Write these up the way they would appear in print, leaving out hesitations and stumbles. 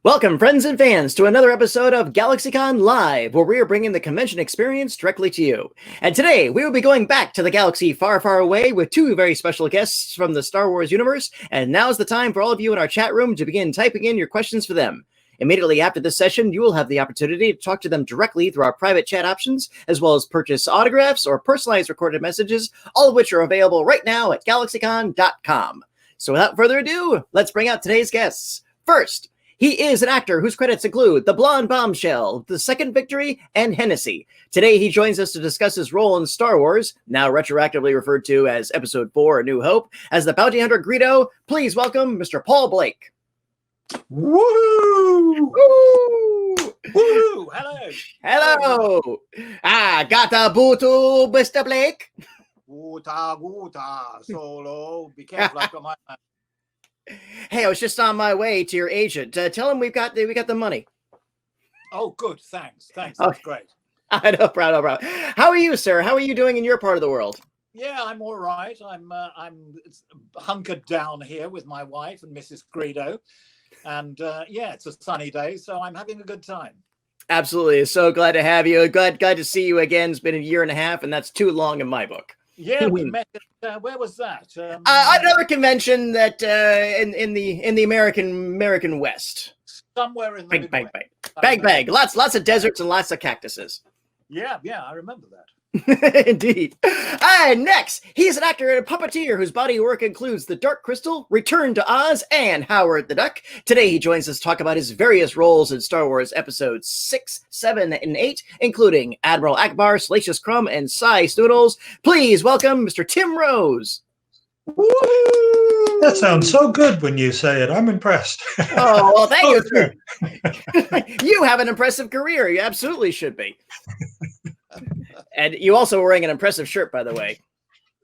Welcome, friends and fans, to another episode of GalaxyCon Live, where we are bringing the convention experience directly to you. And today, we will be going back to the galaxy far, far away with two very special guests from the Star Wars universe, and now's the time for all of you in our chat room to begin typing in your questions for them. Immediately after this session, you will have the opportunity to talk to them directly through our private chat options, as well as purchase autographs or personalized recorded messages, all of which are available right now at GalaxyCon.com. So without further ado, let's bring out today's guests. First, he is an actor whose credits include The Blonde Bombshell, The Second Victory, and Hennessy. Today, he joins us to discuss his role in Star Wars, now retroactively referred to as Episode 4, A New Hope, as the bounty hunter Greedo. Please welcome Mr. Paul Blake. Woo! Woo! Woo! Hello! Hello! Gata Butu, Mr. Blake. Guta, solo. Be careful, I've got my... Hey, I was just on my way to your agent. Tell him we got the money. Oh, good. Thanks. That's great. No problem. How are you, sir? How are you doing in your part of the world? Yeah, I'm all right. I'm hunkered down here with my wife and Mrs. Greedo. And yeah, it's a sunny day, so I'm having a good time. Absolutely. So glad to have you. Glad to see you again. It's been a year and a half, and that's too long in my book. Yeah, we met. Where was that? Another convention that in the American West. Somewhere in the bang. Lots of deserts and lots of cactuses. Yeah, I remember that. Indeed. Next, he's an actor and a puppeteer whose body work includes The Dark Crystal, Return to Oz, and Howard the Duck. Today, he joins us to talk about his various roles in Star Wars Episodes 6, 7, and 8, including Admiral Ackbar, Salacious Crumb, and Cy Stoodles. Please welcome Mr. Tim Rose. Woo! That sounds so good when you say it. I'm impressed. Oh, well, thank you, sir. You have an impressive career. You absolutely should be. And you also were wearing an impressive shirt, by the way.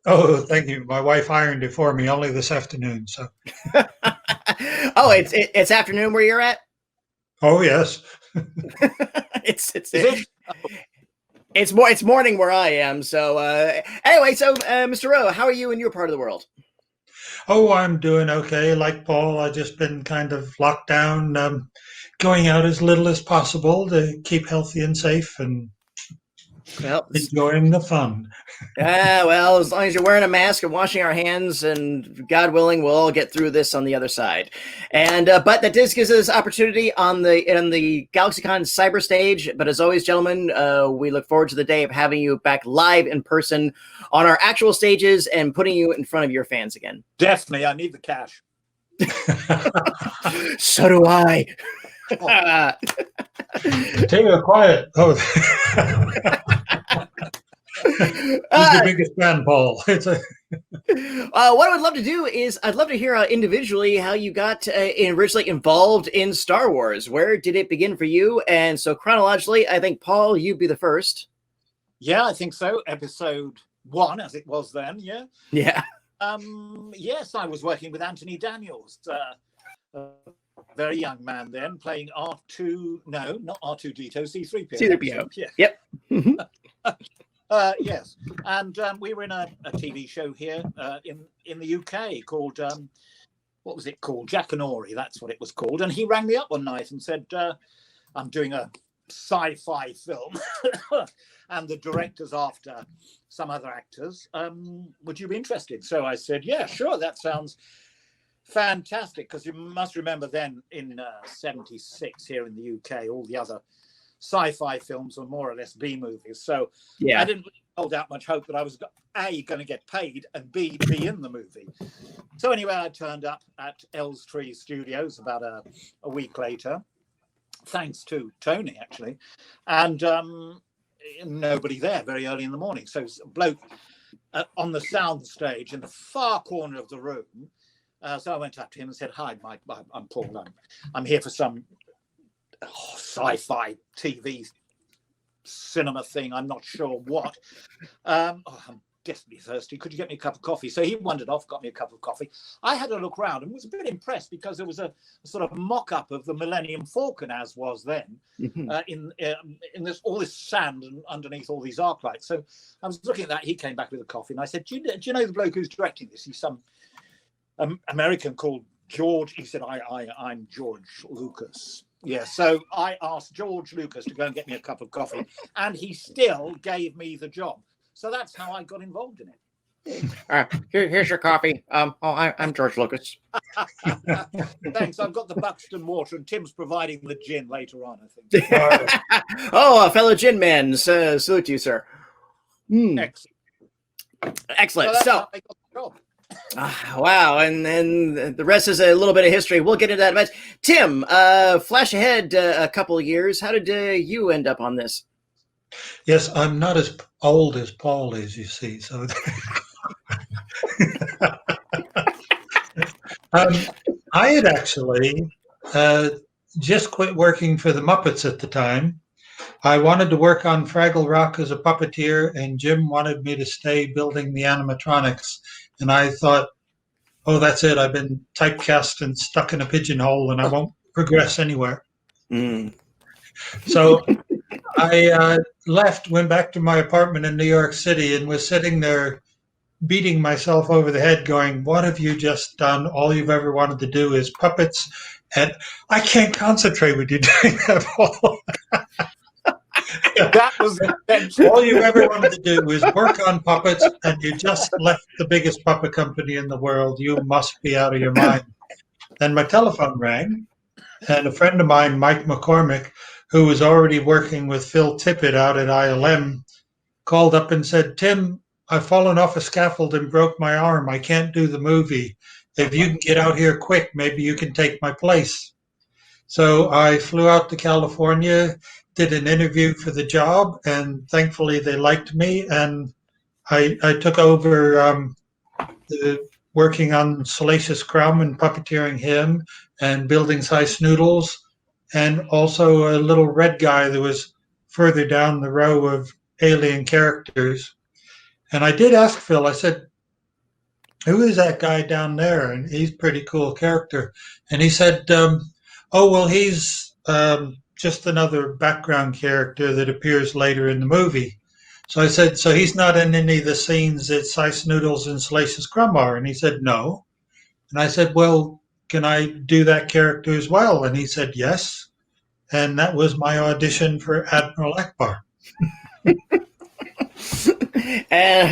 Oh, thank you. My wife ironed it for me only this afternoon. So. Oh, it's afternoon where you're at? Oh, yes. It's morning where I am. So anyway, Mr. Rowe, how are you in your part of the world? Oh, I'm doing okay. Like Paul, I've just been kind of locked down, going out as little as possible to keep healthy and safe and enjoying the fun. Well, as long as you're wearing a mask and washing our hands, and God willing, we'll all get through this on the other side. And but that does gives us opportunity on the GalaxyCon cyber stage. But as always, gentlemen, we look forward to the day of having you back live in person on our actual stages and putting you in front of your fans again. Definitely, I need the cash. So do I. Take it quiet. Oh. He's the biggest fan, Paul. What I would love to do is I'd love to hear individually how you got originally involved in Star Wars. Where did it begin for you? And so chronologically, I think, Paul, you'd be the first. Yeah, I think so. Episode 1, as it was then. Yeah. Yeah. Yes, I was working with Anthony Daniels, a very young man then, playing R2. No, not R2D2, C3PO. C3PO. Yeah. Yep. Yes, and we were in a TV show here in the UK called what was it called? Jack and Ori. That's what it was called. And he rang me up one night and said, "I'm doing a sci-fi film, and the director's after some other actors. Would you be interested?" So I said, "Yeah, sure. That sounds fantastic." Because you must remember then in '76 here in the UK, all the other sci-fi films were more or less B movies. So yeah, I didn't hold out much hope that I was A, going to get paid, and B, be in the movie. So anyway, I turned up at Elstree Studios about a week later, thanks to Tony, actually, and nobody there very early in the morning. So a bloke on the sound stage in the far corner of the room. So I went up to him and said, "Hi, I'm Paul. I'm here for some sci-fi TV cinema thing. I'm not sure what. I'm desperately thirsty. Could you get me a cup of coffee?" So he wandered off, got me a cup of coffee. I had a look around and was a bit impressed because there was a sort of mock-up of the Millennium Falcon, as was then, in this all this sand and underneath all these arc lights. So I was looking at that. He came back with a coffee, and I said, "Do you know the bloke who's directing this? He's some American called George." He said, I'm George Lucas. Yeah, so I asked George Lucas to go and get me a cup of coffee, and he still gave me the job. So that's how I got involved in it. Here's your coffee. I'm George Lucas. Thanks. I've got the Buxton water, and Tim's providing the gin later on, I think. Oh, a fellow gin man. Salute to you, sir. Excellent. Excellent. So, So I got the job. wow, and then the rest is a little bit of history. We'll get into that. But Tim, flash ahead a couple of years. How did you end up on this? Yes, I'm not as old as Paul is, you see. So I had actually just quit working for the Muppets at the time. I wanted to work on Fraggle Rock as a puppeteer, and Jim wanted me to stay building the animatronics. And I thought, oh, that's it. I've been typecast and stuck in a pigeonhole, and I won't progress anywhere. So I left, went back to my apartment in New York City, and was sitting there beating myself over the head going, what have you just done? All you've ever wanted to do is puppets, and I can't concentrate with you doing that, Paul. That was all you ever wanted to do is work on puppets, and you just left the biggest puppet company in the world. You must be out of your mind. Then my telephone rang, and a friend of mine, Mike McCormick, who was already working with Phil Tippett out at ILM, called up and said, Tim, I've fallen off a scaffold and broke my arm. I can't do the movie. If you can get out here quick, maybe you can take my place. So I flew out to California, did an interview for the job, and thankfully they liked me. And I took over working on Salacious Crumb and puppeteering him and building Size Noodles, and also a little red guy that was further down the row of alien characters. And I did ask Phil, I said, who is that guy down there? And he's a pretty cool character. And he said, oh, well, he's just another background character that appears later in the movie. So I said, so he's not in any of the scenes that Sice Noodles and Salacious Crumb are? And he said, no. And I said, well, can I do that character as well? And he said, yes. And that was my audition for Admiral Ackbar.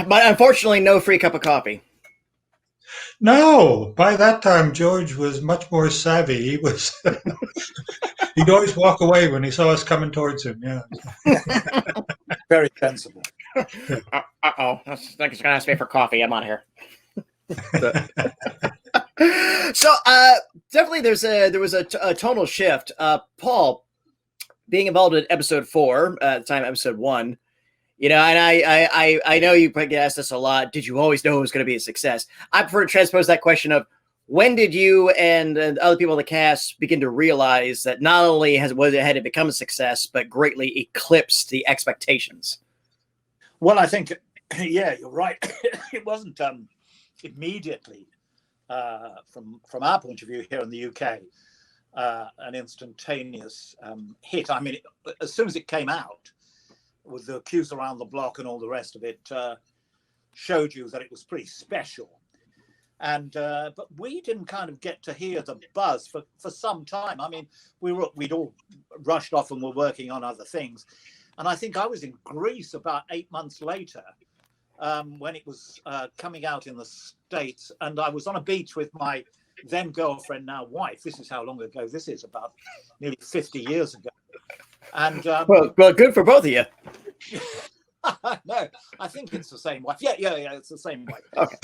But unfortunately, no free cup of coffee. No, by that time, George was much more savvy. He was, he'd always walk away when he saw us coming towards him. Yeah. Very sensible. Uh-oh. He's going to ask me for coffee. I'm on here. So definitely there was a tonal shift. Paul, being involved in episode 4, at the time episode 1, you know, and I know you get asked this a lot. Did you always know it was going to be a success? I prefer to transpose that question of when did you and other people in the cast begin to realize that not only had it become a success, but greatly eclipsed the expectations? Well, I think, yeah, you're right. It wasn't immediately, from our point of view here in the UK, an instantaneous hit. I mean, as soon as it came out, with the queues around the block and all the rest of it, showed you that it was pretty special. And but we didn't kind of get to hear the buzz for some time. I mean, we'd all rushed off and were working on other things. And I think I was in Greece about 8 months later, when it was coming out in the States. And I was on a beach with my then girlfriend, now wife. This is how long ago this is, about nearly 50 years ago. And well, good for both of you. No, I think it's the same wife. Yeah, it's the same wife. Okay.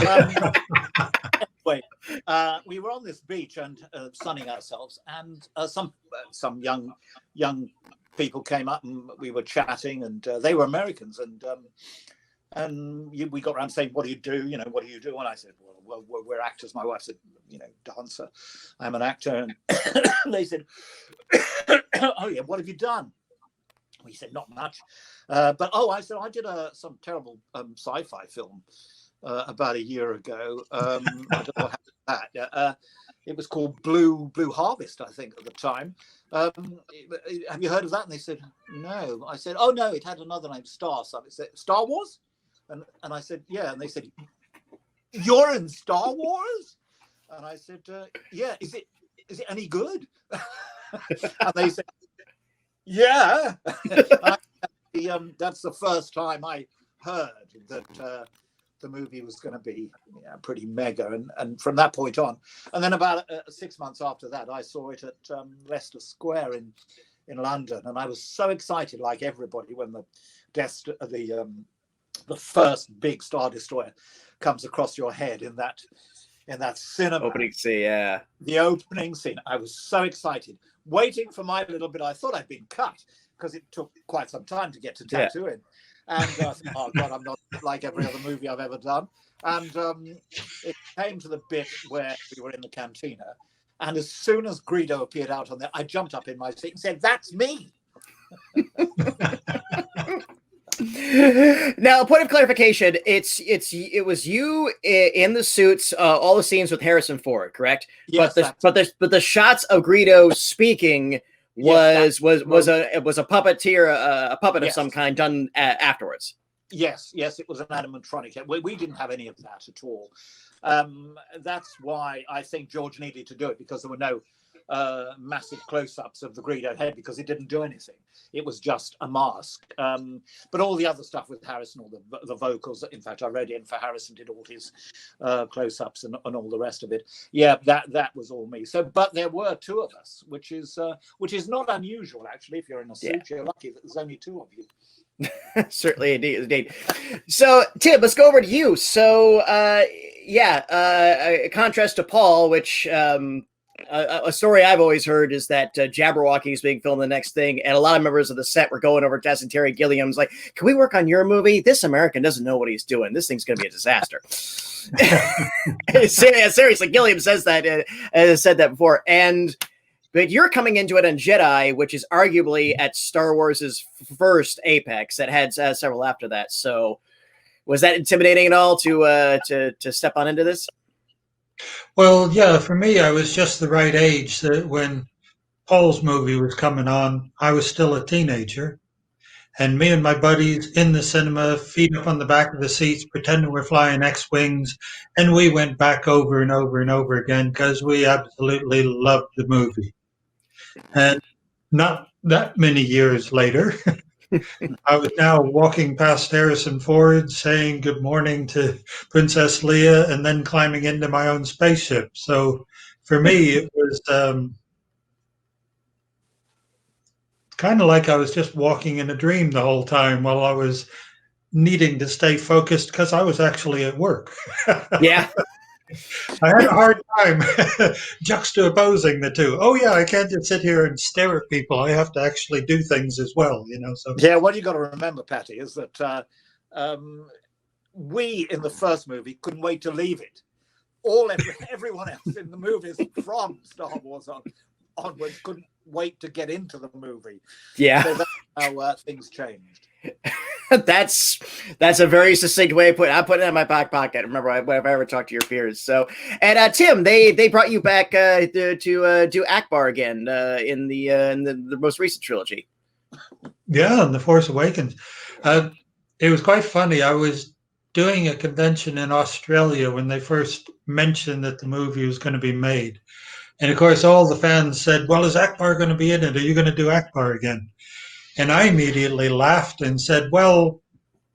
Anyway, we were on this beach and sunning ourselves, and some young people came up and we were chatting, and they were Americans, and we got around saying, "What do you do? You know, what do you do?" And I said, "Well, we're actors." My wife said, "You know, dancer. I'm an actor." And they said, "Oh yeah, what have you done?" We said, "Not much." But I said, "I did some terrible sci-fi film about a year ago." I don't know what happened to that. It was called Blue Harvest, I think, at the time. Have you heard of that? And they said, "No." I said, "Oh no, it had another name, Star." So it said, "Star Wars?" And I said, "Yeah." And they said, "You're in Star Wars?" And I said, "Yeah." Is it any good? And they said, yeah. That's the first time I heard that the movie was going to be pretty mega. And from that point on, and then about 6 months after that, I saw it at Leicester Square in London. And I was so excited, like everybody, when the first big Star Destroyer comes across your head in that cinema. Opening scene, yeah. The opening scene. I was so excited, waiting for my little bit. I thought I'd been cut because it took quite some time to get to tattooing. And I thought, oh God, I'm not like every other movie I've ever done. And it came to the bit where we were in the cantina. And as soon as Greedo appeared out on there, I jumped up in my seat and said, "That's me." Now, a point of clarification: it was you in the suits, all the scenes with Harrison Ford, correct? Yes, but the shots of Greedo speaking was a puppeteer, a puppet of some kind done afterwards. Yes, it was an animatronic. We didn't have any of that at all. That's why I think George needed to do it, because there were no massive close-ups of the Greedo head, because it didn't do anything. It was just a mask. But all the other stuff with Harrison, all the vocals, in fact, I read in for Harrison, did all his close-ups and all the rest of it. Yeah, that was all me. So, but there were two of us, which is not unusual, actually. If you're in a suit, you're lucky that there's only two of you. Certainly, indeed. So, Tim, let's go over to you. So, a contrast to Paul, which a story I've always heard is that Jabberwocky is being filmed the next thing, and a lot of members of the set were going over to Tess and Terry Gilliam's like, "Can we work on your movie? This American doesn't know what he's doing. This thing's going to be a disaster." Seriously, Gilliam says that, has said that before, but you're coming into it on Jedi, which is arguably at Star Wars' first apex that had several after that. So was that intimidating at all to step on into this? Well, yeah, for me, I was just the right age that when Paul's movie was coming on, I was still a teenager. And me and my buddies in the cinema, feet up on the back of the seats, pretending we're flying X-Wings. And we went back over and over and over again because we absolutely loved the movie. And not that many years later, I was now walking past Harrison Ford saying good morning to Princess Leia and then climbing into my own spaceship. So for me, it was kind of like I was just walking in a dream the whole time while I was needing to stay focused because I was actually at work. Yeah. I had a hard time juxtaposing the two. Oh, yeah, I can't just sit here and stare at people. I have to actually do things as well, So yeah, what you got to remember, Patty, is that we in the first movie couldn't wait to leave it. Everyone else in the movies from Star Wars onwards couldn't wait to get into the movie. Yeah, so that's how things changed. That's a very succinct way of putting it. I put it in my back pocket. Remember, if I ever talk to your peers. So, and Tim, they brought you back to do Ackbar again in the most recent trilogy. Yeah, in The Force Awakens. It was quite funny. I was doing a convention in Australia when they first mentioned that the movie was going to be made. And of course, all the fans said, "Well, is Ackbar going to be in it? Are you going to do Ackbar again?" And I immediately laughed and said, "Well,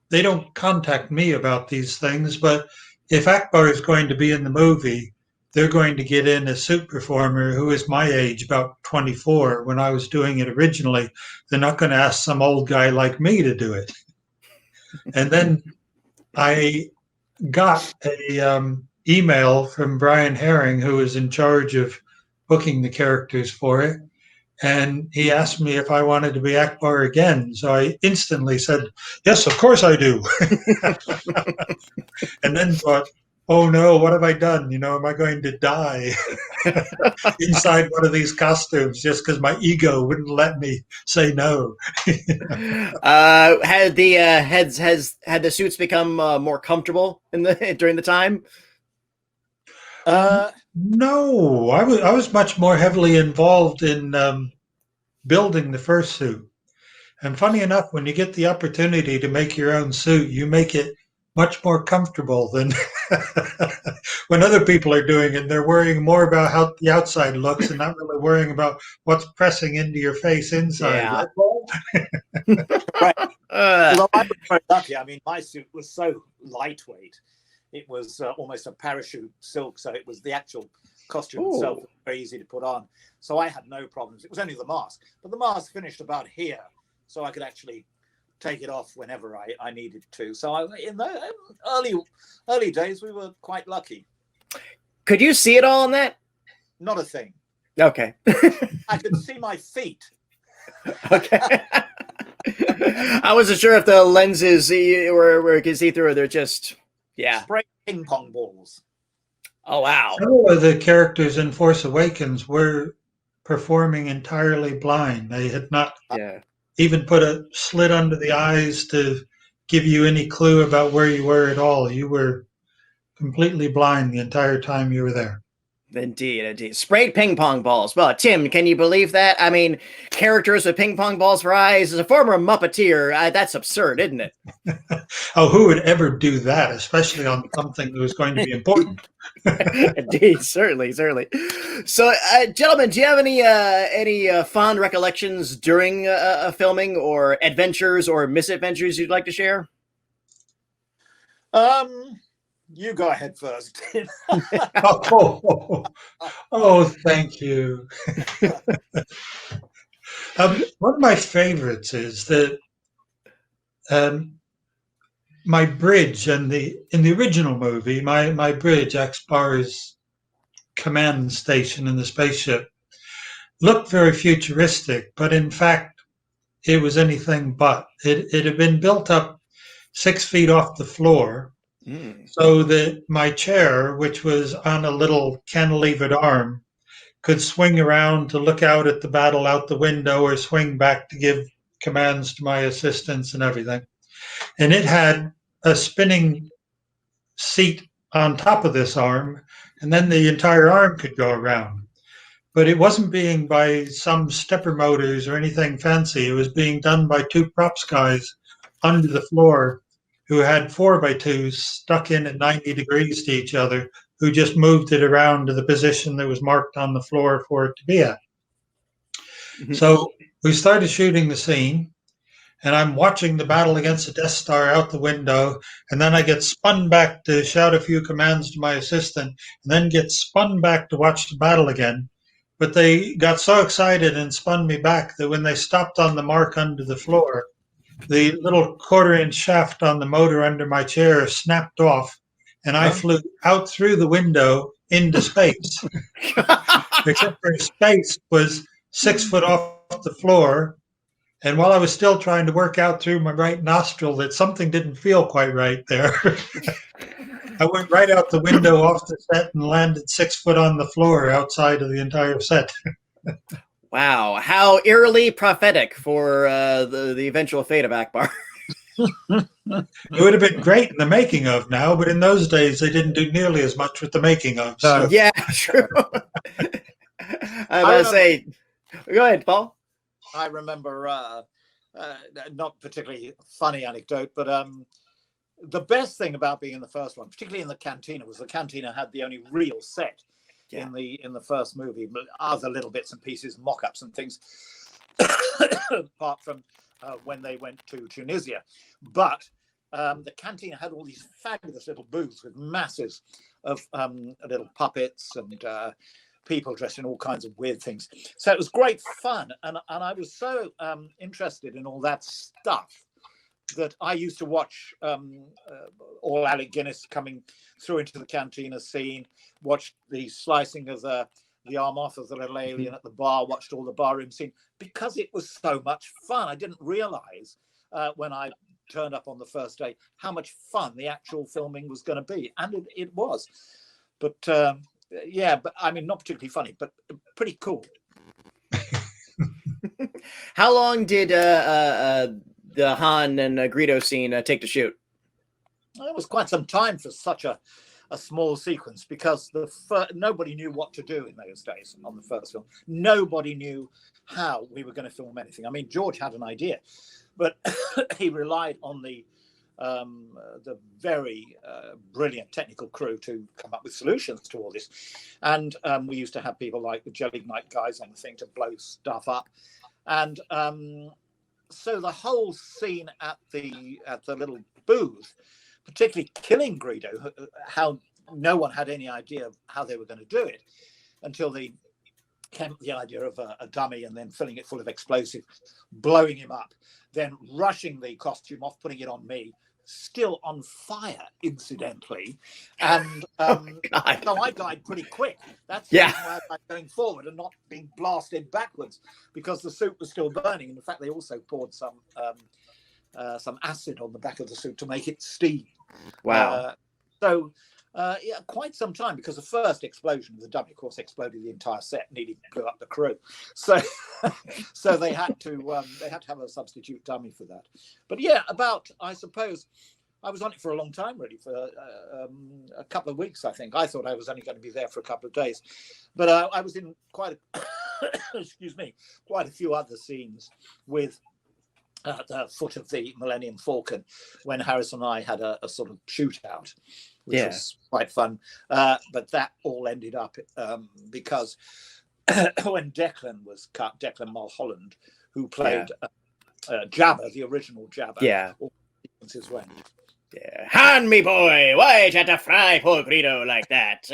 they don't contact me about these things, but if Ackbar is going to be in the movie, they're going to get in a suit performer who is my age, about 24, when I was doing it originally. They're not going to ask some old guy like me to do it." And then I got a email from Brian Herring, who was in charge of booking the characters for it. And he asked me if I wanted to be Ackbar again. So I instantly said, "Yes, of course I do." And then thought, "Oh no, what have I done? Am I going to die inside one of these costumes just because my ego wouldn't let me say no?" Had the suits become more comfortable during the time? No, I was much more heavily involved in building the first suit. And funny enough, when you get the opportunity to make your own suit, you make it much more comfortable than When other people are doing it, they're worrying more about how the outside looks and not really worrying about what's pressing into your face inside. Yeah. Right, Paul? Right. Uh, Although I was very lucky. I mean, my suit was so lightweight. It was almost a parachute silk, so it was the actual costume itself was very easy to put on. So I had no problems. It was only the mask, but the mask finished about here, so I could actually take it off whenever I needed to. So in the early days, we were quite lucky. could you see it all in that? Not a thing. Okay. I could see my feet. Okay. I wasn't sure if the lenses were you can see through. They're just, yeah. Spray ping pong balls. Oh, wow. Several of the characters in Force Awakens were performing entirely blind. They had not even put a slit under the eyes to give you any clue about where you were at all. You were completely blind the entire time you were there. Indeed, indeed. Sprayed ping pong balls. Well, Tim, can you believe that? I mean, characters with ping pong balls for eyes. As a former Muppeteer, that's absurd, isn't it? Oh, who would ever do that, especially on something that was going to be important? Indeed, certainly. So, gentlemen, do you have any fond recollections during filming, or adventures or misadventures you'd like to share? You go ahead first. Oh, thank you. One of my favorites is that my bridge in the original movie, my bridge, Ackbar's command station in the spaceship, looked very futuristic, but in fact, it was anything but. It had been built up 6 feet off the floor, so that my chair, which was on a little cantilevered arm, could swing around to look out at the battle out the window or swing back to give commands to my assistants and everything. And it had a spinning seat on top of this arm, and then the entire arm could go around. But it wasn't being by some stepper motors or anything fancy. It was being done by 2 props guys under the floor who had 4x2s stuck in at 90 degrees to each other, who just moved it around to the position that was marked on the floor for it to be at. So we started shooting the scene, and I'm watching the battle against the Death Star out the window, and then I get spun back to shout a few commands to my assistant, and then get spun back to watch the battle again. But they got so excited and spun me back that when they stopped on the mark under the floor, the little 1/4-inch shaft on the motor under my chair snapped off, and I flew out through the window into space. Except for space was 6 foot off the floor. And while I was still trying to work out through my right nostril that something didn't feel quite right there, I went right out the window off the set and landed 6 foot on the floor outside of the entire set. Wow, how eerily prophetic for the eventual fate of Ackbar. It would have been great in the making of now, but in those days they didn't do nearly as much with the making of. So. Yeah, true. I must say, go ahead, Paul. I remember, not particularly funny anecdote, but the best thing about being in the first one, particularly in the cantina, was the cantina had the only real set in the first movie, but other little bits and pieces, mock-ups and things, apart from when they went to Tunisia. But the cantina had all these fabulous little booths with masses of little puppets and people dressed in all kinds of weird things. So it was great fun. And I was so interested in all that stuff that I used to watch all Alec Guinness coming through into the cantina scene, watched the slicing of the arm off of the little alien at the bar, watched all the barroom scene, because it was so much fun. I didn't realize when I turned up on the first day how much fun the actual filming was going to be. And it was. But yeah, but I mean, not particularly funny, but pretty cool. How long did the Han and Greedo scene take to shoot? It was quite some time for such a small sequence, because nobody knew what to do in those days on the first film. Nobody knew how we were going to film anything. I mean, George had an idea, but he relied on the the very brilliant technical crew to come up with solutions to all this. And we used to have people like the Jelly Knight guys on the thing to blow stuff up. And so the whole scene at the little booth, particularly killing Greedo, how no one had any idea of how they were going to do it until they came up with the idea of a dummy and then filling it full of explosive, blowing him up, then rushing the costume off, putting it on me, still on fire, incidentally. And so I died pretty quick. That's why I died going forward and not being blasted backwards, because the suit was still burning. In fact, they also poured some acid on the back of the suit to make it steam. Wow. Yeah, quite some time, because the first explosion of the dummy, of course, exploded the entire set, nearly blew up the crew. So, so they had to have a substitute dummy for that. But yeah, I suppose, I was on it for a long time, really, for a couple of weeks. I think I thought I was only going to be there for a couple of days, but I was in quite a few other scenes with. At the foot of the Millennium Falcon, when Harris and I had a sort of shootout, which was quite fun. But that all ended up because when Declan was cut, Declan Mulholland, who played Jabba, the original Jabba, all the sequences went. Yeah, hand me, boy. Why you had to fry poor Greedo like that?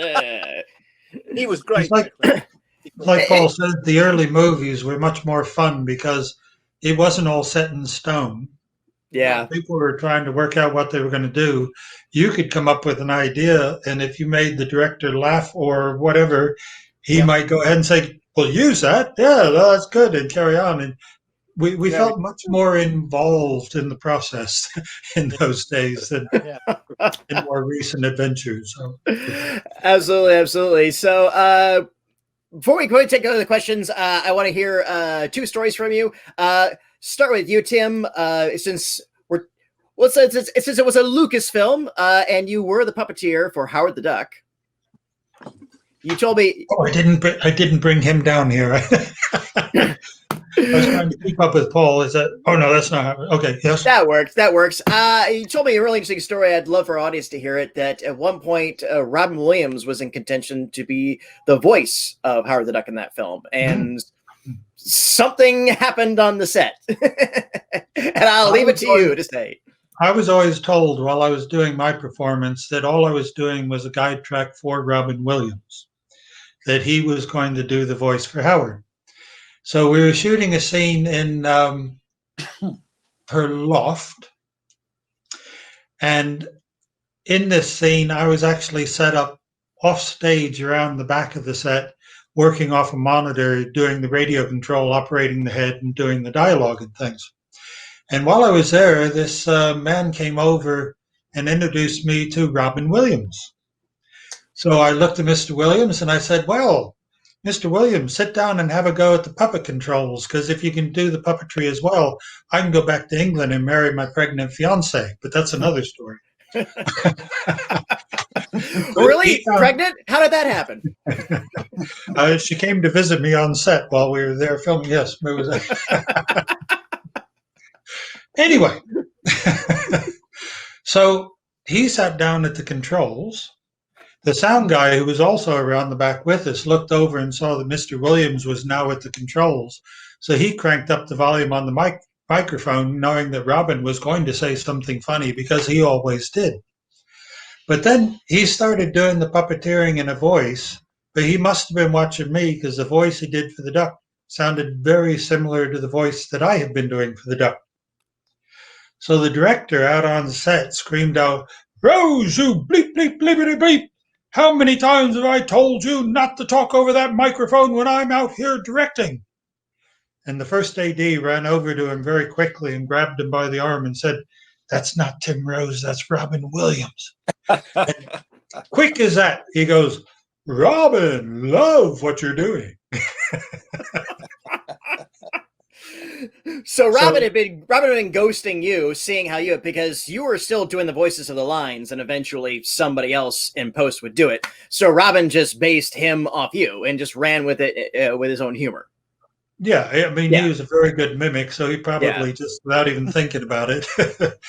He was great. Like Paul said, the early movies were much more fun because it wasn't all set in stone. Yeah. People were trying to work out what they were going to do. You could come up with an idea, and if you made the director laugh or whatever, he might go ahead and say, well, use that. Yeah, that's good, and carry on. And we felt much more involved in the process in those days than in more recent adventures. So. Absolutely. So, before we go take other questions, I want to hear 2 stories from you. Start with you, Tim. Since it was a Lucasfilm, and you were the puppeteer for Howard the Duck. You told me. Oh, I didn't bring him down here. I was trying to keep up with Paul. Is that? Oh no, that's not. Okay, yes. That works. You told me a really interesting story. I'd love for our audience to hear it. That at one point, Robin Williams was in contention to be the voice of Howard the Duck in that film, and something happened on the set. And I'll leave it to you to say. I was always told while I was doing my performance that all I was doing was a guide track for Robin Williams, that he was going to do the voice for Howard. So we were shooting a scene in her loft. And in this scene, I was actually set up off stage around the back of the set, working off a monitor, doing the radio control, operating the head, and doing the dialogue and things. And while I was there, this man came over and introduced me to Robin Williams. So I looked at Mr. Williams and I said, well, Mr. Williams, sit down and have a go at the puppet controls, because if you can do the puppetry as well, I can go back to England and marry my pregnant fiancée. But that's another story. Really? Pregnant? How did that happen? She came to visit me on set while we were there filming. Yes. It was anyway, so he sat down at the controls. The sound guy, who was also around the back with us, looked over and saw that Mr. Williams was now at the controls. So he cranked up the volume on the microphone, knowing that Robin was going to say something funny, because he always did. But then he started doing the puppeteering in a voice, but he must have been watching me, because the voice he did for the duck sounded very similar to the voice that I had been doing for the duck. So the director out on set screamed out, "Rose, you bleep, bleep, bleepity, bleep. How many times have I told you not to talk over that microphone when I'm out here directing?" And the first AD ran over to him very quickly and grabbed him by the arm and said, "That's not Tim Rose, that's Robin Williams." Quick as that, he goes, "Robin, love what you're doing." So Robin had been ghosting you, seeing how you, because you were still doing the voices of the lines, and eventually somebody else in post would do it. So Robin just based him off you and just ran with it with his own humor. Yeah, I mean, he was a very good mimic, so he probably just, without even thinking about it,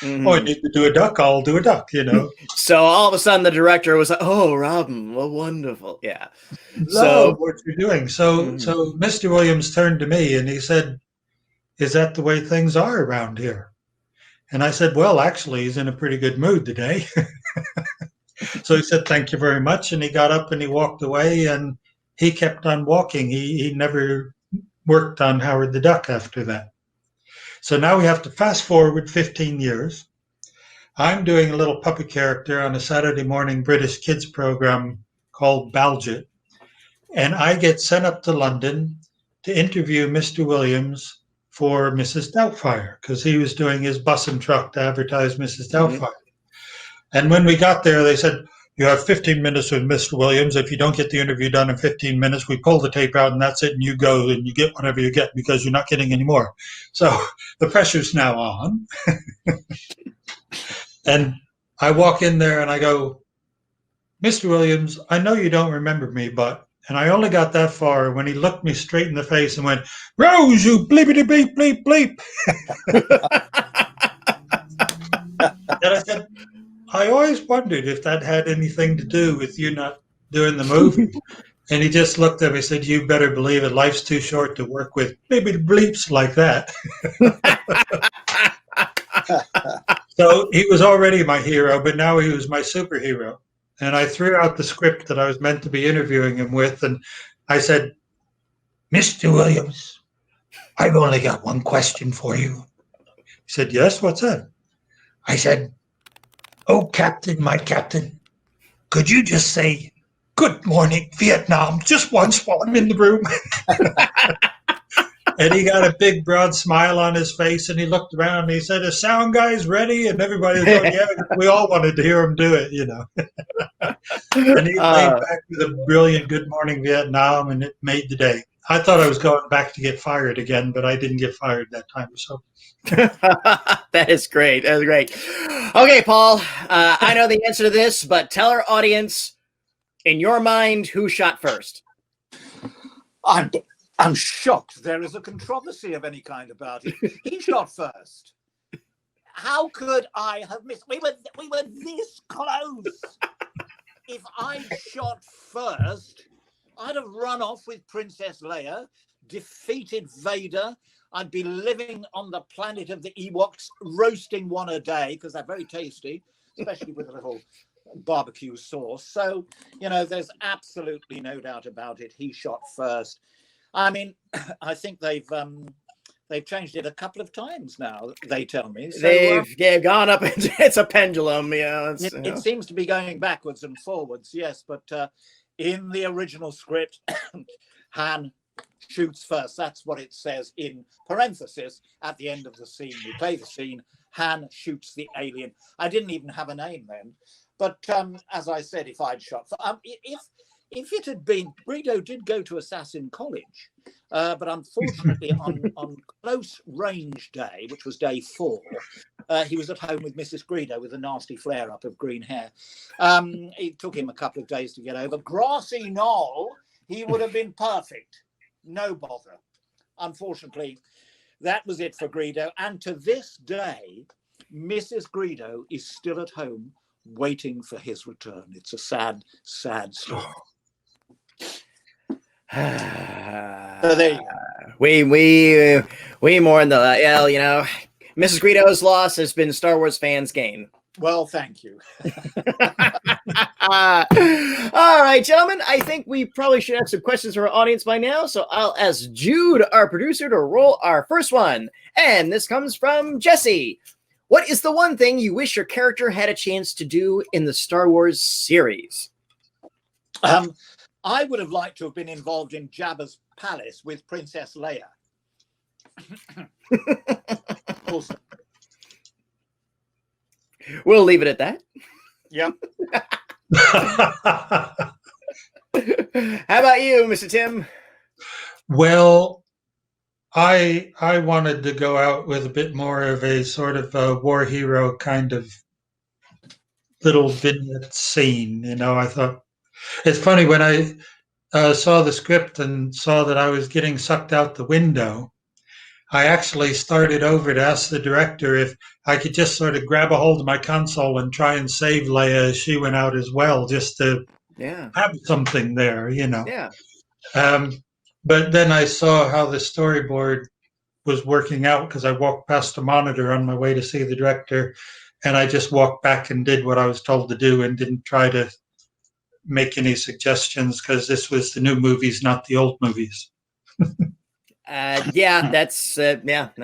oh, I need to do a duck, I'll do a duck, you know. So all of a sudden the director was like, oh, Robin, well, wonderful. Yeah. Love what you're doing. So Mr. Williams turned to me and he said, is that the way things are around here? And I said, well, actually, he's in a pretty good mood today. So he said, thank you very much. And he got up and he walked away and he kept on walking. He never worked on Howard the Duck after that. So now we have to fast forward 15 years. I'm doing a little puppet character on a Saturday morning British kids program called Baljet. And I get sent up to London to interview Mr. Williams for Mrs. Doubtfire because he was doing his bus and truck to advertise Mrs. Doubtfire. And when we got there, they said, you have 15 minutes with Mr. Williams. If you don't get the interview done in 15 minutes, we pull the tape out and that's it. And you go and you get whatever you get because you're not getting any more. So the pressure's now on. And I walk in there and I go, Mr. Williams, I know you don't remember me, but, and I only got that far when he looked me straight in the face and went, Rose, you bleepity bleep, bleep, bleep. And I said, I always wondered if that had anything to do with you not doing the movie. And he just looked at me and said, you better believe it. Life's too short to work with bleepity bleeps like that. So he was already my hero, but now he was my superhero. And I threw out the script that I was meant to be interviewing him with. And I said, Mr. Williams, I've only got one question for you. He said, yes, what's that? I said, oh, Captain, my Captain, could you just say, good morning, Vietnam, just once while I'm in the room? And he got a big, broad smile on his face, and he looked around and he said, "The sound guy's ready?" And everybody was going, yeah, we all wanted to hear him do it, you know. And he laid back with a brilliant "Good Morning Vietnam," and it made the day. I thought I was going back to get fired again, but I didn't get fired that time. So that is great. That is great. Okay, Paul, I know the answer to this, but tell our audience, in your mind, who shot first? I'm shocked there is a controversy of any kind about it. He shot first. How could I have missed? We were this close. If I shot first, I'd have run off with Princess Leia, defeated Vader. I'd be living on the planet of the Ewoks, roasting one a day because they're very tasty, especially with a little barbecue sauce. So, you know, there's absolutely no doubt about it. He shot first. I mean, I think they've changed it a couple of times now, they tell me. So, they've gone up. It's a pendulum. It seems to be going backwards and forwards, yes. But in the original script, Han shoots first. That's what it says in parenthesis at the end of the scene. We play the scene. Han shoots the alien. I didn't even have a name then. But as I said, if I'd shot... If it had been, Greedo did go to Assassin College, but unfortunately on close range day, which was day 4, he was at home with Mrs. Greedo with a nasty flare-up of green hair. It took him a couple of days to get over. Grassy Knoll, he would have been perfect. No bother. Unfortunately, that was it for Greedo. And to this day, Mrs. Greedo is still at home waiting for his return. It's a sad, sad story. So there you go. We mourn the you know, Mrs. Greedo's loss has been Star Wars fans' gain. Well, thank you. All right, gentlemen, I think we probably should have some questions from our audience by now. So I'll ask Jude, our producer, to roll our first one. And this comes from Jesse. What is the one thing you wish your character had a chance to do in the Star Wars series? I would have liked to have been involved in Jabba's palace with Princess Leia. Also. We'll leave it at that. Yep. How about you, Mr. Tim? Well, I wanted to go out with a bit more of a sort of a war hero kind of little vignette scene. You know, I thought it's funny when saw the script and saw that I was getting sucked out the window, I actually started over to ask the director if I could just sort of grab a hold of my console and try and save Leia as she went out as well, just to have something there, you know. Yeah. But then I saw how the storyboard was working out because I walked past the monitor on my way to see the director, and I just walked back and did what I was told to do and didn't try to make any suggestions because this was the new movies, not the old movies. Yeah, that's showbiz.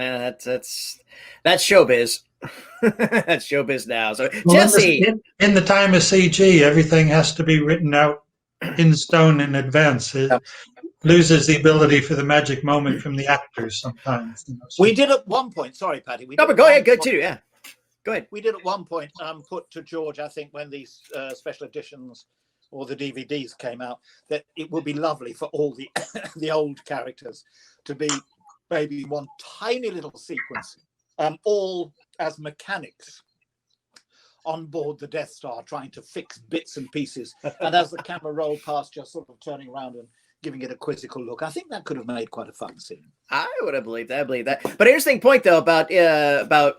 That's showbiz now. So well, Jesse, in the time of CG, everything has to be written out in stone in advance. It loses the ability for the magic moment from the actors sometimes. You know, so. We did at one point. Sorry, Paddy. We did but go ahead. Good too. Yeah, go ahead. We did at one point put to George, I think, when these special editions or the DVDs came out, that it would be lovely for all the the old characters to be maybe one tiny little sequence, all as mechanics on board the Death Star, trying to fix bits and pieces, and as the camera rolled past, just sort of turning around and giving it a quizzical look. I think that could have made quite a fun scene. I would have believed that. But interesting point though about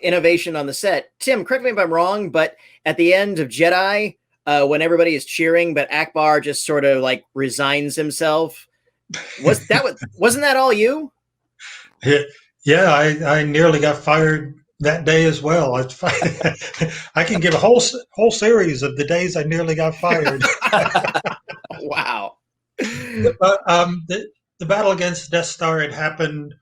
innovation on the set. Tim, correct me if I'm wrong, but at the end of Jedi, when everybody is cheering, but Ackbar just sort of like resigns himself. Wasn't that all you? Yeah, I nearly got fired that day as well. I can give a whole series of the days I nearly got fired. Wow. But the battle against the Death Star had happened.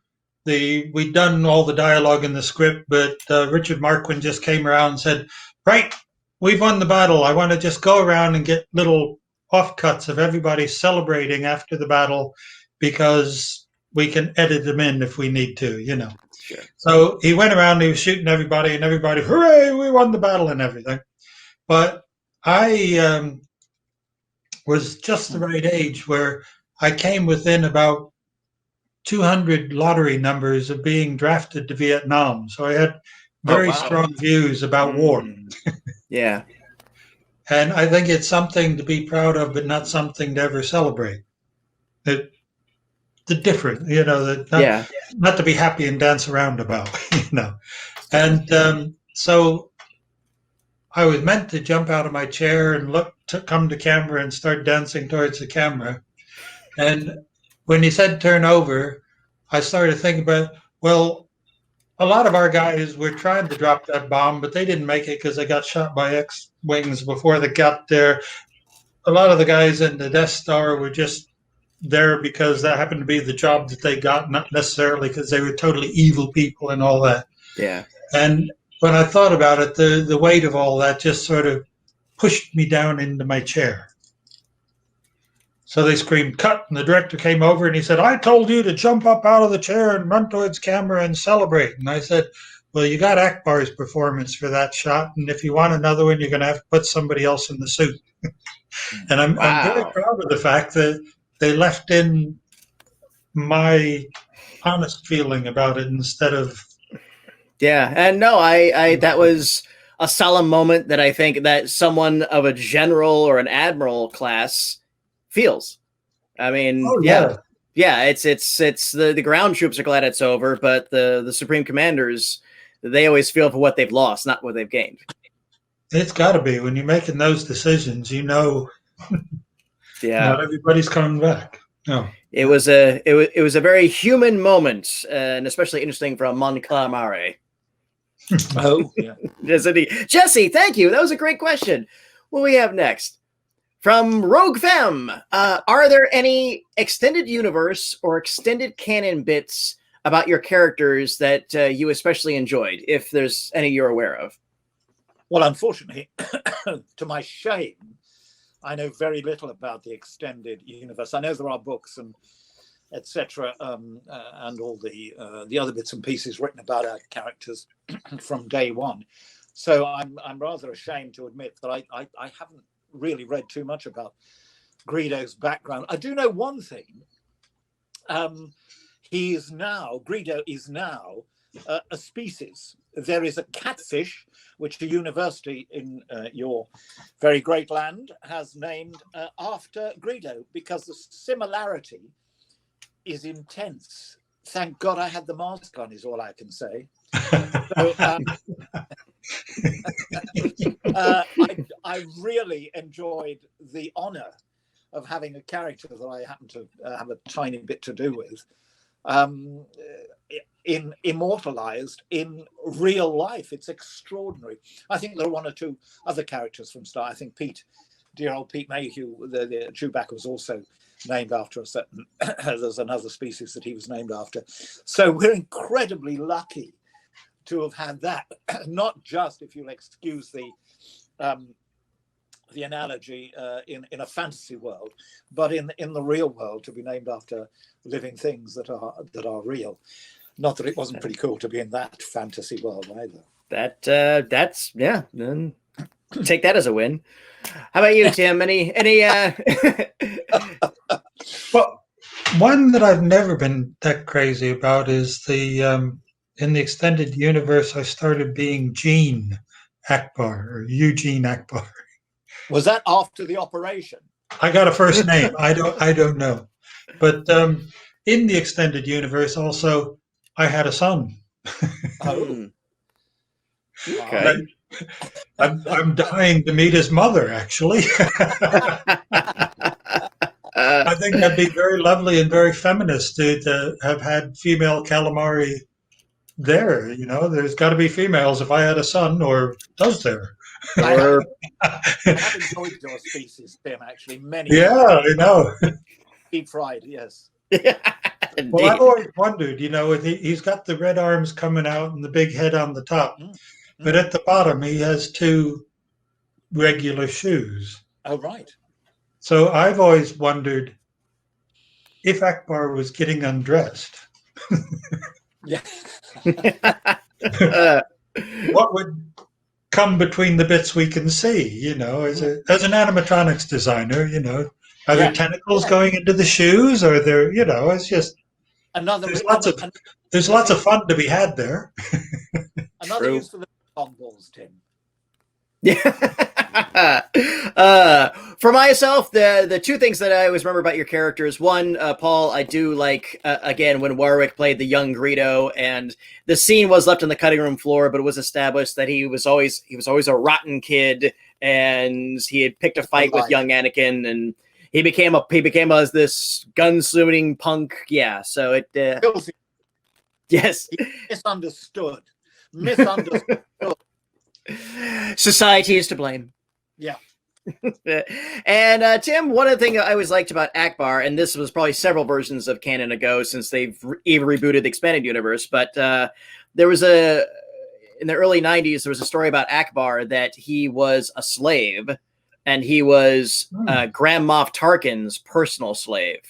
We'd done all the dialogue in the script, but Richard Marquand just came around and said, "Right, we've won the battle. I want to just go around and get little offcuts of everybody celebrating after the battle because we can edit them in if we need to, you know." Sure. So he went around, he was shooting everybody, and everybody, hooray, we won the battle and everything. But I was just the right age where I came within about 200 lottery numbers of being drafted to Vietnam. So I had very strong views about war. Yeah. And I think it's something to be proud of, but not something to ever celebrate. The different, you know, not to be happy and dance around about, you know. And so I was meant to jump out of my chair and come to camera and start dancing towards the camera. And when he said turn over, I started thinking about, well, a lot of our guys were trying to drop that bomb, but they didn't make it because they got shot by X-Wings before they got there. A lot of the guys in the Death Star were just there because that happened to be the job that they got, not necessarily because they were totally evil people and all that. Yeah. And when I thought about it, the weight of all that just sort of pushed me down into my chair. So they screamed, cut, and the director came over and he said, "I told you to jump up out of the chair and run towards camera and celebrate." And I said, "Well, you got Ackbar's performance for that shot, and if you want another one, you're going to have to put somebody else in the suit." And I'm very proud of the fact that they left in my honest feeling about it instead of... Yeah, and no, I that was a solemn moment that I think that someone of a general or an admiral class feels. I mean, it's the ground troops are glad it's over, but the supreme commanders, they always feel for what they've lost, not what they've gained. It's got to be when you're making those decisions, you know. Not everybody's coming back. No. It was a very human moment, and especially interesting from Mon Calamari. Oh, yeah. Jesse, thank you. That was a great question. What do we have next? From Rogue Femme, are there any extended universe or extended canon bits about your characters that you especially enjoyed, if there's any you're aware of? Well, unfortunately, to my shame, I know very little about the extended universe. I know there are books and etc., and all the other bits and pieces written about our characters from day one. So I'm rather ashamed to admit that I haven't really read too much about Greedo's background. I do know one thing. Greedo is now a species there is a catfish which a university in your very great land has named after Greedo, because the similarity is intense. Thank God I had the mask on, is all I can say. So, I really enjoyed the honour of having a character that I happen to have a tiny bit to do with, immortalized in real life. It's extraordinary. I think there are one or two other characters from Star. I think Pete, dear old Pete Mayhew, the Chewbacca, was also named after a certain, there's another species that he was named after. So we're incredibly lucky to have had that, not just, if you'll excuse the analogy, in a fantasy world, but in the real world, to be named after living things that are real. Not that it wasn't pretty cool to be in that fantasy world either. That's yeah. Then take that as a win. How about you, Tim? Any? Well, one that I've never been that crazy about is the in the extended universe, I started being Gene Ackbar or Eugene Ackbar. Was that after the operation? I got a first name. I don't know, but in the extended universe, also, I had a son. Oh, okay. I'm dying to meet his mother, actually. I think that'd be very lovely and very feminist to have had female calamari there. You know, there's got to be females if I had a son, or does there? Or I have enjoyed your species, Tim, actually, many yeah, times. I know. Deep fried, yes. Well, I've always wondered, you know, he's got the red arms coming out and the big head on the top, but at the bottom he has two regular shoes. Oh, right. So I've always wondered if Ackbar was getting undressed. Yeah. What would come between the bits we can see, you know, as an animatronics designer, you know, are there tentacles going into the shoes, or there, you know, it's just there's lots of fun to be had there. Another use for the pong balls, Tim. Yeah. For myself, the two things that I always remember about your characters: one, Paul, I do like again when Warwick played the young Greedo, and the scene was left on the cutting room floor, but it was established that he was always a rotten kid, and he had picked a fight with young Anakin, and he became this gun-saluting punk. Yeah, so it yes, misunderstood. Society is to blame. Yeah. And Tim, one of the things I always liked about Ackbar, and this was probably several versions of canon ago since they've even rebooted the expanded universe, but there was in the early 90s, there was a story about Ackbar that he was a slave, and he was Grand Moff Tarkin's personal slave.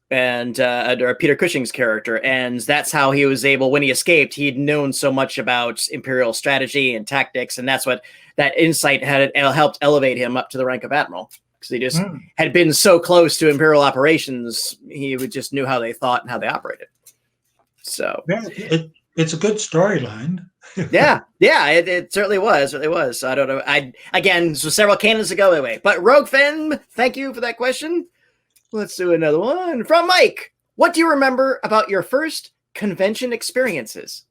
And or Peter Cushing's character, and that's how he was able, when he escaped, he'd known so much about Imperial strategy and tactics, and that's what that insight had helped elevate him up to the rank of admiral, because he just had been so close to Imperial operations. He would just knew how they thought and how they operated. So yeah, it's a good storyline. yeah, it certainly was. I don't know. Again, this was several canons ago anyway. But Rogue Femme, thank you for that question. Let's do another one from Mike. What do you remember about your first convention experiences?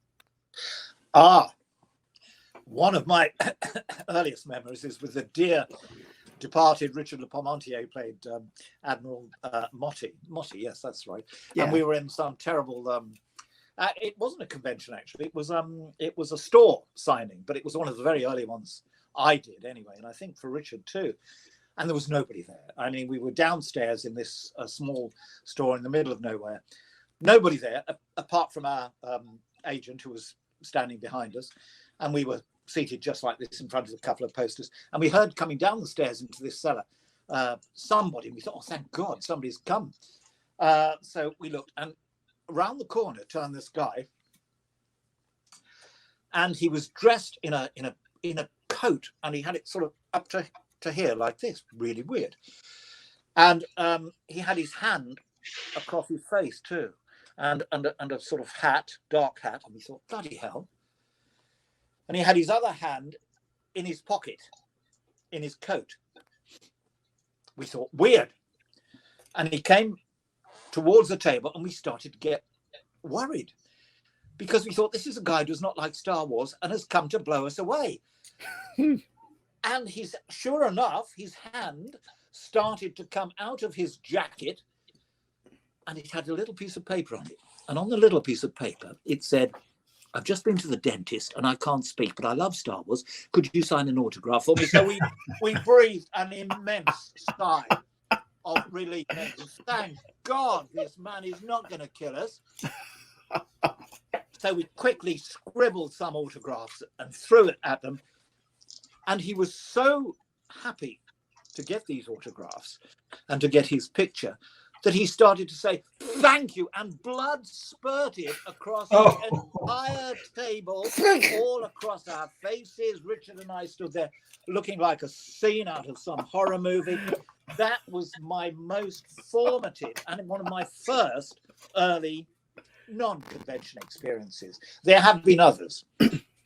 One of my earliest memories is with the dear departed Richard Le Parmentier, played Admiral Motti. Motti, yes, that's right. Yeah. And we were in some terrible. It wasn't a convention actually. It was a store signing, but it was one of the very early ones I did anyway, and I think for Richard too. And there was nobody there. I mean, we were downstairs in this small store in the middle of nowhere. Nobody there, apart from our agent who was standing behind us. And we were seated just like this in front of a couple of posters. And we heard coming down the stairs into this cellar, somebody. We thought, oh, thank God, somebody's come. So we looked, and around the corner turned this guy. And he was dressed in a coat, and he had it sort of up to here like this, really weird, and he had his hand across his face too, and a sort of hat, dark hat, and we thought, bloody hell, and he had his other hand in his pocket, in his coat. We thought, weird. And he came towards the table and we started to get worried because we thought, this is a guy who does not like Star Wars and has come to blow us away. And sure enough, his hand started to come out of his jacket and it had a little piece of paper on it. And on the little piece of paper, it said, I've just been to the dentist and I can't speak, but I love Star Wars. Could you sign an autograph for me? So we breathed an immense sigh of relief. Thank God this man is not going to kill us. So we quickly scribbled some autographs and threw it at them. And he was so happy to get these autographs and to get his picture that he started to say, thank you. And blood spurted across the entire table, all across our faces. Richard and I stood there looking like a scene out of some horror movie. That was my most formative and one of my first early non-convention experiences. There have been others.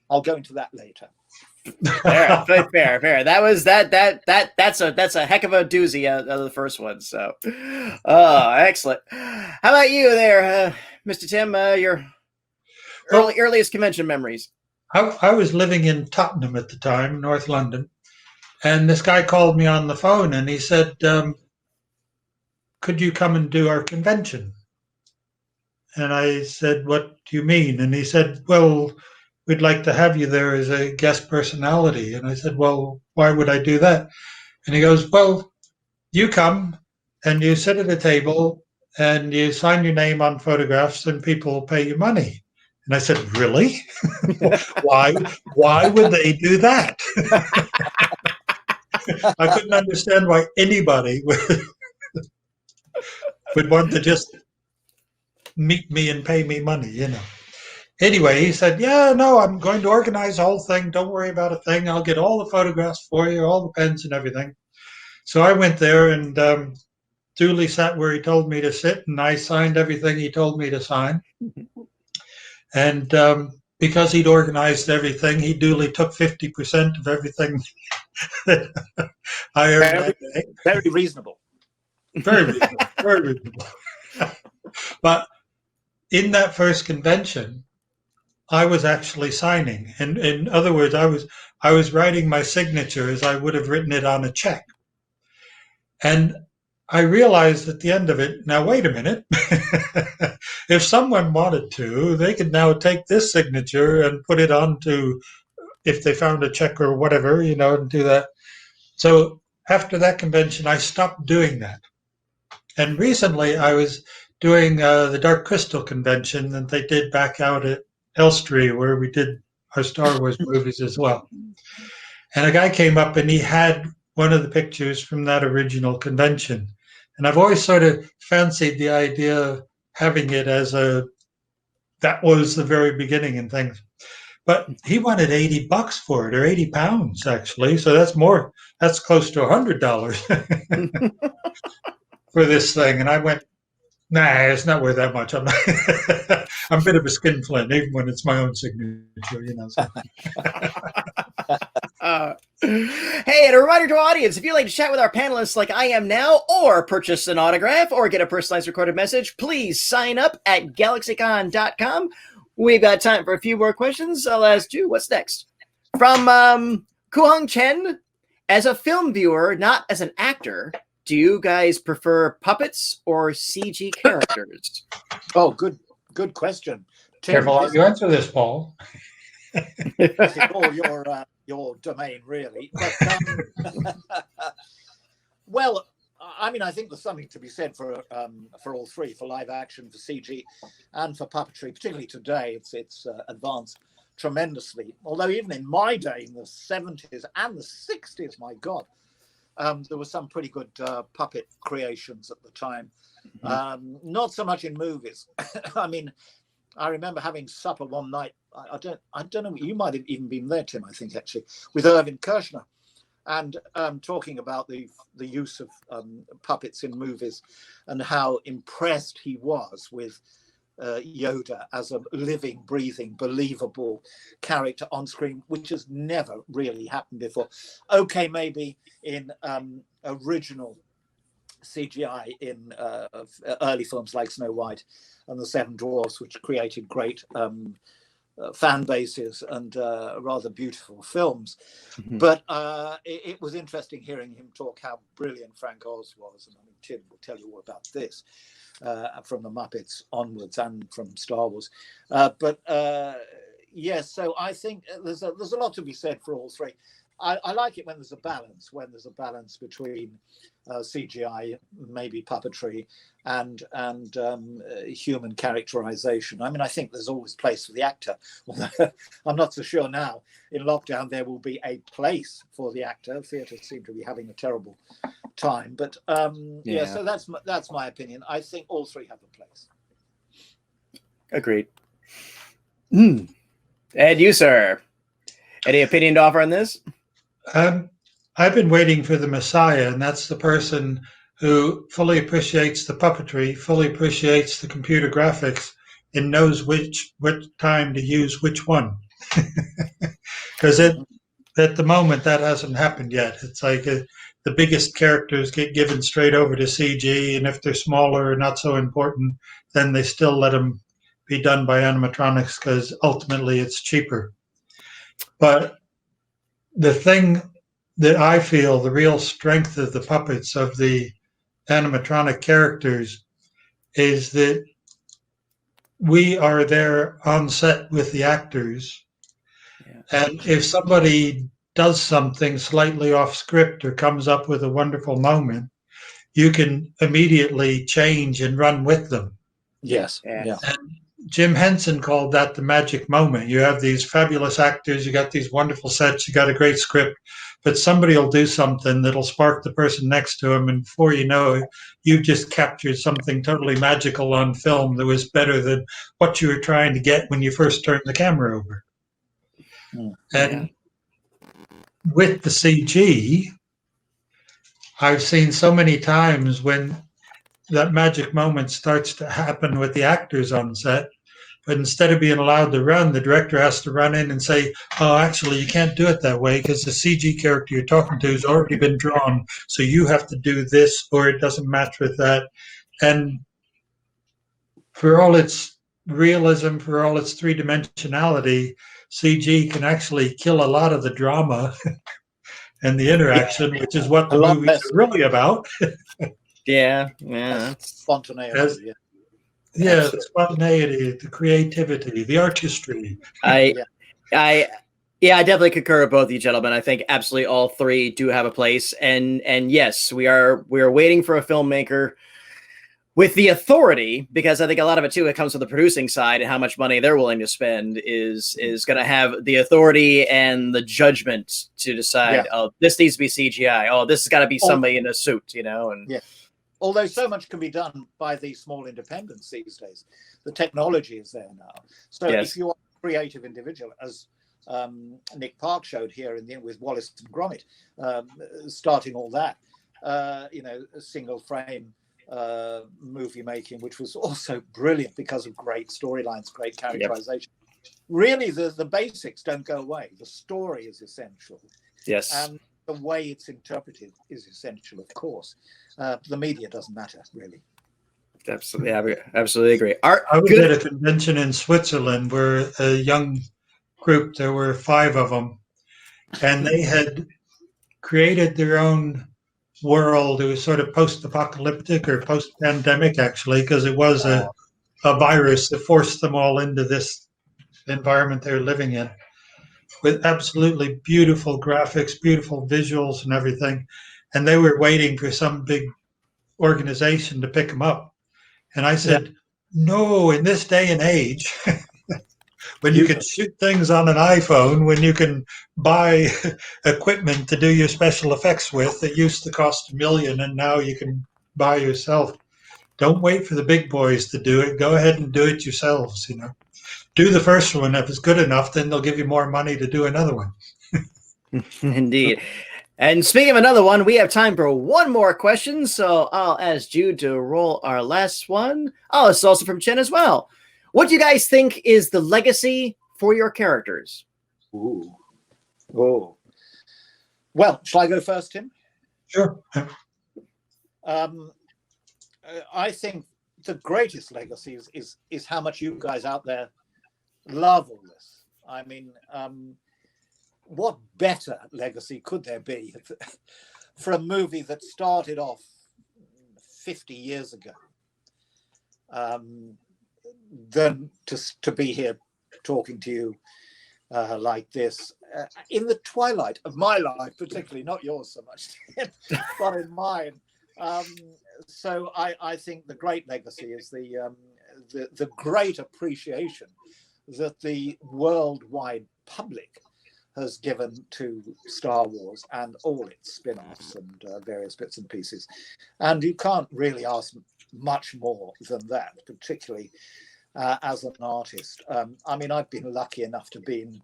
I'll go into that later. Fair. That's a heck of a doozy out of the first one. So, excellent. How about you there, Mr. Tim? Your earliest convention memories? I was living in Tottenham at the time, North London, and this guy called me on the phone and he said, could you come and do our convention? And I said, what do you mean? And he said, well, we'd like to have you there as a guest personality. And I said, well, why would I do that? And he goes, well, you come and you sit at a table and you sign your name on photographs and people will pay you money. And I said, really? Why would they do that? I couldn't understand why anybody would want to just meet me and pay me money, you know. Anyway, he said, yeah, no, I'm going to organize the whole thing. Don't worry about a thing. I'll get all the photographs for you, all the pens and everything. So I went there and duly sat where he told me to sit, and I signed everything he told me to sign. And because he'd organized everything, he duly took 50% of everything that I earned that day. Very reasonable. Very reasonable. Very reasonable. But in that first convention, I was actually signing. And in other words, I was writing my signature as I would have written it on a check. And I realized at the end of it, now wait a minute, if someone wanted to, they could now take this signature and put it onto, if they found a check or whatever, you know, and do that. So after that convention, I stopped doing that. And recently I was doing the Dark Crystal convention that they did back out at Elstree, where we did our Star Wars movies as well. And a guy came up and he had one of the pictures from that original convention. And I've always sort of fancied the idea of having it as that was the very beginning and things. But he wanted $80 for it, or 80 pounds actually. So that's close to $100 for this thing. And I went, nah, it's not worth that much. I'm a bit of a skinflint, even when it's my own signature, you know. So. Hey, and a reminder to our audience, if you'd like to chat with our panelists like I am now, or purchase an autograph, or get a personalized recorded message, please sign up at GalaxyCon.com. We've got time for a few more questions. I'll ask you, what's next? From Kuhong Chen, as a film viewer, not as an actor, do you guys prefer puppets or CG characters? Oh, good question. Tim, careful how you answer this, Paul. This is all your domain, really. But, well, I mean, I think there's something to be said for all three, for live action, for CG, and for puppetry. Particularly today, it's advanced tremendously. Although even in my day, in the 70s and the 60s, my God, there were some pretty good puppet creations at the time. Not so much in movies. I mean, I remember having supper one night. I don't know. You might have even been there, Tim. I think actually with Irvin Kershner, and talking about the use of puppets in movies and how impressed he was with Yoda as a living, breathing, believable character on screen, which has never really happened before. Okay, maybe in original CGI in early films like Snow White and the Seven Dwarfs, which created great fan bases and rather beautiful films. Mm-hmm. But it was interesting hearing him talk how brilliant Frank Oz was. And I mean, Tim will tell you all about this from the Muppets onwards and from Star Wars. Yes, so I think there's a lot to be said for all three. I like it when there's a balance between CGI, maybe puppetry, and human characterization. I mean, I think there's always place for the actor. I'm not so sure now. In lockdown, there will be a place for the actor. Theatres seem to be having a terrible time, but yeah. So that's my opinion. I think all three have a place. Agreed. And you, sir, any opinion to offer on this? I've been waiting for the Messiah, and that's the person who fully appreciates the puppetry, fully appreciates the computer graphics, and knows which time to use which one. Because at the moment, that hasn't happened yet. It's like the biggest characters get given straight over to CG, and if they're smaller or not so important, then they still let them be done by animatronics because ultimately it's cheaper. But the thing that I feel the real strength of the puppets, of the animatronic characters, is that we are there on set with the actors. Yeah. And if somebody does something slightly off script or comes up with a wonderful moment, you can immediately change and run with them. Yes. Yeah. And Jim Henson called that the magic moment. You have these fabulous actors, you got these wonderful sets, you got a great script, but somebody will do something that'll spark the person next to him, and before you know it, you've just captured something totally magical on film that was better than what you were trying to get when you first turned the camera over. And with the CG, I've seen so many times when that magic moment starts to happen with the actors on set, but instead of being allowed to run, the director has to run in and say, oh, actually, you can't do it that way because the CG character you're talking to has already been drawn, so you have to do this or it doesn't match with that. And for all its realism, for all its three-dimensionality, CG can actually kill a lot of the drama and the interaction, which is what the movies are really about. Spontaneity. Yeah, the spontaneity, the creativity, the artistry. I definitely concur with both of you gentlemen. I think absolutely all three do have a place, and yes, we are waiting for a filmmaker with the authority, because I think a lot of it too, it comes from the producing side and how much money they're willing to spend is going to have the authority and the judgment to decide, oh, this needs to be CGI. Oh, this has got to be somebody in a suit, and although so much can be done by these small independents these days, the technology is there now. So if you are a creative individual, as Nick Park showed here with Wallace and Gromit, starting all that, a single frame movie making, which was also brilliant because of great storylines, great characterization. Really, the basics don't go away. The story is essential. Yes. And the way it's interpreted is essential, of course. The media doesn't matter, really. Absolutely, I absolutely agree. I was at a convention in Switzerland where a young group, there were 5 of them, and they had created their own world. It was sort of post-apocalyptic or post-pandemic, actually, because it was a virus that forced them all into this environment they're living in, with absolutely beautiful graphics, beautiful visuals and everything. And they were waiting for some big organization to pick them up. And I said, no, in this day and age, when you can shoot things on an iPhone, when you can buy equipment to do your special effects with that used to cost $1 million and now you can buy yourself. Don't wait for the big boys to do it. Go ahead and do it yourselves, Do the first one. If it's good enough, then they'll give you more money to do another one. Indeed. And speaking of another one, we have time for one more question. So I'll ask Jude to roll our last one. Oh, it's also from Chen as well. What do you guys think is the legacy for your characters? Ooh. Oh. Well, shall I go first, Tim? Sure. I think the greatest legacy is how much you guys out there love all this. I mean, what better legacy could there be for a movie that started off 50 years ago than to be here talking to you like this in the twilight of my life, particularly, not yours so much, but in mine. So I think the great legacy is the great appreciation that the worldwide public has given to Star Wars and all its spin-offs and various bits and pieces. And you can't really ask much more than that, particularly as an artist. I mean, I've been lucky enough to be in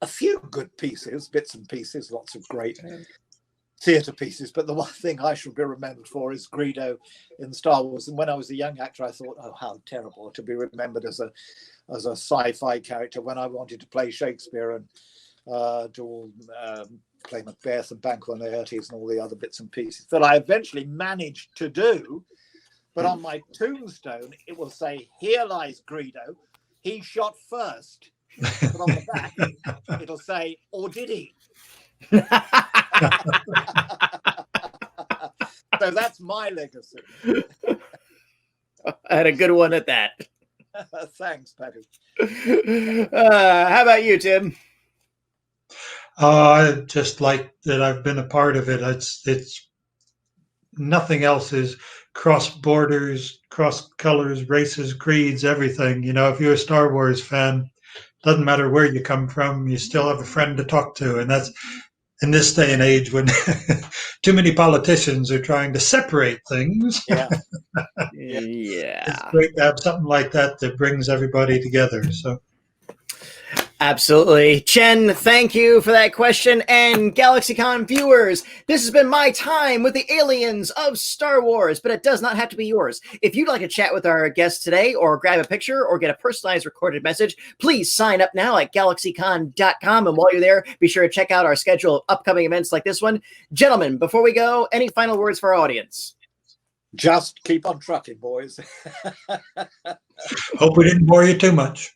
a few good pieces, bits and pieces, lots of great theatre pieces, but the one thing I shall be remembered for is Greedo in Star Wars. And when I was a young actor, I thought, oh, how terrible to be remembered as a sci-fi character when I wanted to play Shakespeare and play Macbeth and Banquo and Laertes and all the other bits and pieces that I eventually managed to do. But on my tombstone, it will say, "Here lies Greedo. He shot first." But on the back, it'll say, "Or did he?" So that's my legacy. I had a good one at that. Thanks, Paddy. How about you, Tim? I just like that I've been a part of it. It's nothing else is cross borders, cross colors, races, creeds, everything. You know, if you're a Star Wars fan, doesn't matter where you come from, you still have a friend to talk to. And that's in this day and age when too many politicians are trying to separate things. Yeah. It's great to have something like that that brings everybody together. So. Absolutely. Chen, thank you for that question. And GalaxyCon viewers, this has been my time with the aliens of Star Wars, but it does not have to be yours. If you'd like to chat with our guests today or grab a picture or get a personalized recorded message, please sign up now at GalaxyCon.com. And while you're there, be sure to check out our schedule of upcoming events like this one. Gentlemen, before we go, any final words for our audience? Just keep on trucking, boys. Hope we didn't bore you too much.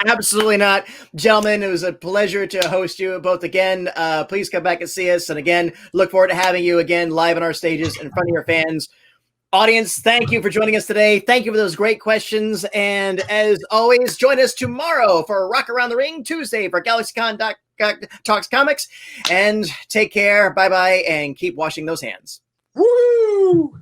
Absolutely not. Gentlemen, it was a pleasure to host you both again. Please come back and see us. And again, look forward to having you again live on our stages in front of your fans. Audience, thank you for joining us today. Thank you for those great questions. And as always, join us tomorrow for Rock Around the Ring, Tuesday for GalaxyCon Talks Comics. And take care. Bye-bye. And keep washing those hands. Woo!